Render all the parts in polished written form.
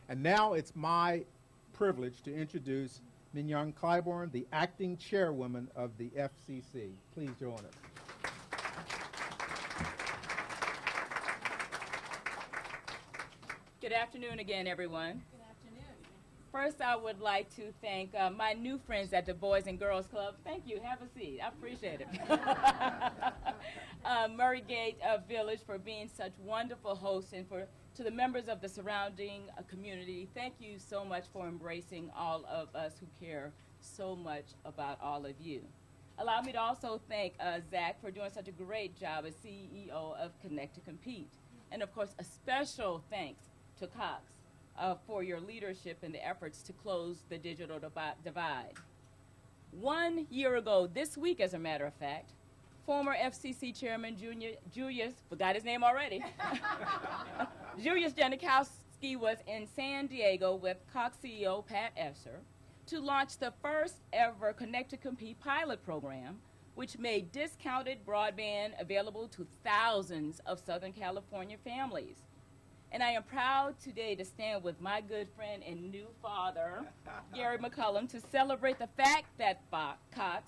And now it's my privilege to introduce Mignon Clyburn, the acting chairwoman of the FCC. Please join us. Good afternoon again, everyone. Good afternoon. First, I would like to thank my new friends at the Boys and Girls Club. Thank you. Have a seat. I appreciate it. Murray Gate Village for being such wonderful hosts, and to the members of the surrounding community, thank you so much for embracing all of us who care so much about all of you. Allow me to also thank Zach for doing such a great job as CEO of Connect to Compete. And of course, a special thanks to Cox for your leadership in the efforts to close the digital divide. 1 year ago, this week as a matter of fact, former FCC Chairman Julius, forgot his name already, Julius Janikowski was in San Diego with Cox CEO Pat Esser to launch the first ever Connect to Compete pilot program, which made discounted broadband available to thousands of Southern California families. And I am proud today to stand with my good friend and new father, Gary McCullum, to celebrate the fact that Cox,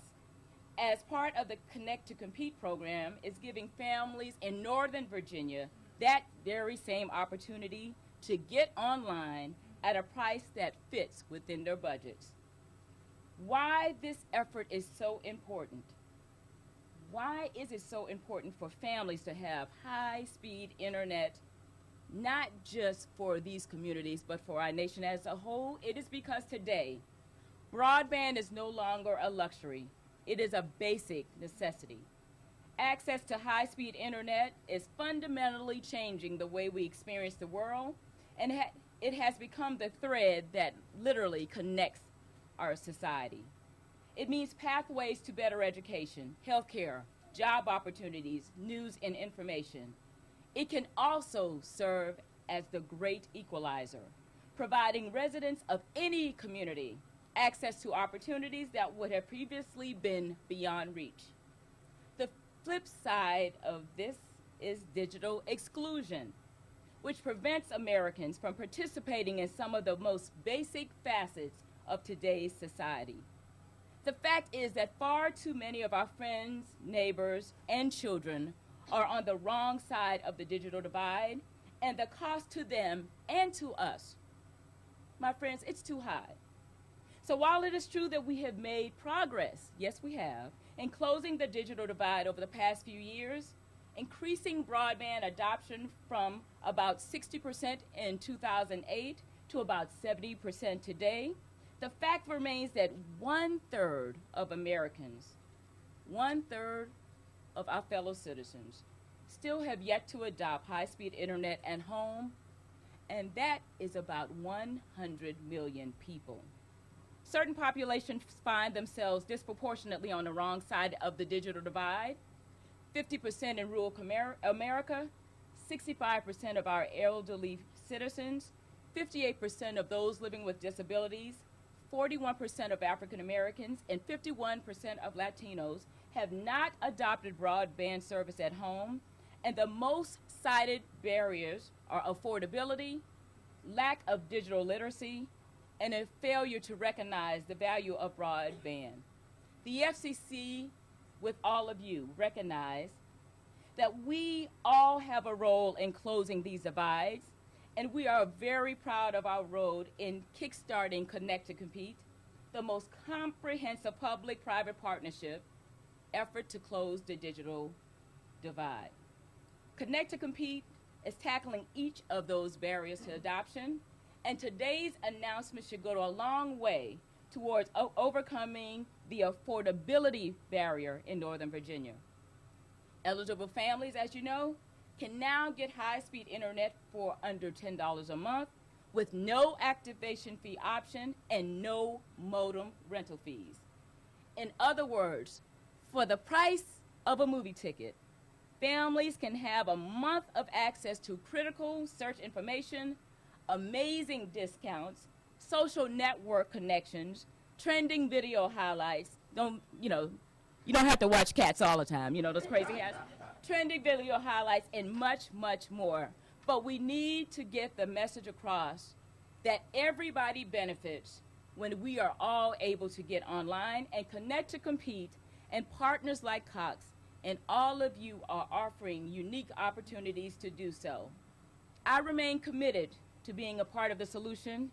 as part of the Connect to Compete program, is giving families in Northern Virginia that very same opportunity to get online at a price that fits within their budgets. Why this effort is so important? Why is it so important for families to have high-speed internet, not just for these communities, but for our nation as a whole? It is because today, broadband is no longer a luxury. It is a basic necessity. Access to high-speed internet is fundamentally changing the way we experience the world, and it has become the thread that literally connects our society. It means pathways to better education, healthcare, job opportunities, news and information. It can also serve as the great equalizer, providing residents of any community access to opportunities that would have previously been beyond reach. The flip side of this is digital exclusion, which prevents Americans from participating in some of the most basic facets of today's society. The fact is that far too many of our friends, neighbors, and children are on the wrong side of the digital divide, and the cost to them and to us, my friends, it's too high. So while it is true that we have made progress, yes we have, in closing the digital divide over the past few years, increasing broadband adoption from about 60% in 2008 to about 70% today, the fact remains that 1/3 of Americans, 1/3 of our fellow citizens, still have yet to adopt high-speed internet at home, and that is about 100 million people. Certain populations find themselves disproportionately on the wrong side of the digital divide. 50% in rural America, 65% of our elderly citizens, 58% of those living with disabilities, 41% of African Americans, and 51% of Latinos have not adopted broadband service at home, and the most cited barriers are affordability, lack of digital literacy, and a failure to recognize the value of broadband. The FCC, with all of you, recognize that we all have a role in closing these divides, and we are very proud of our role in kickstarting Connect to Compete, the most comprehensive public-private partnership effort to close the digital divide. Connect to Compete is tackling each of those barriers to adoption, and today's announcement should go a long way towards overcoming the affordability barrier in Northern Virginia. Eligible families, as you know, can now get high-speed internet for under $10 a month with no activation fee option and no modem rental fees. In other words, for the price of a movie ticket, families can have a month of access to critical search information, amazing discounts, social network connections, trending video highlights. You don't have to watch Cats all the time, those crazy hats. Trending video highlights and much, much more. But we need to get the message across that everybody benefits when we are all able to get online and connect to compete, and partners like Cox and all of you are offering unique opportunities to do so. I remain committed to being a part of the solution,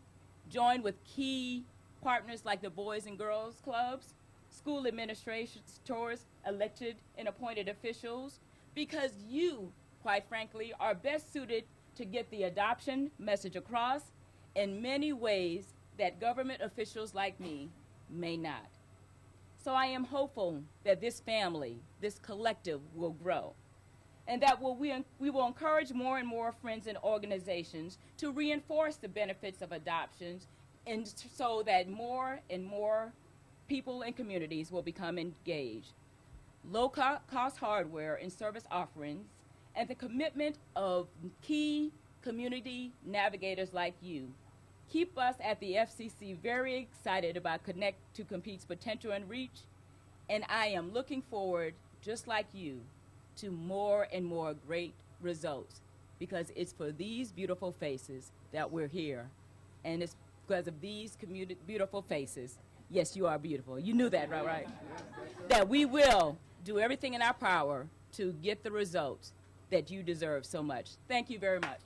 joined with key partners like the Boys and Girls Clubs, school administrators, elected and appointed officials, because you, quite frankly, are best suited to get the adoption message across in many ways that government officials like me may not. So I am hopeful that this family, this collective, will grow, and that we will encourage more and more friends and organizations to reinforce the benefits of adoptions, and so that more and more people and communities will become engaged. Low-cost hardware and service offerings, and the commitment of key community navigators like you keep us at the FCC very excited about Connect to Compete's potential and reach, and I am looking forward, just like you, to more and more great results, because it's for these beautiful faces that we're here, and it's because of these beautiful faces, yes, you are beautiful, you knew that, right? That we will do everything in our power to get the results that you deserve so much. Thank you very much.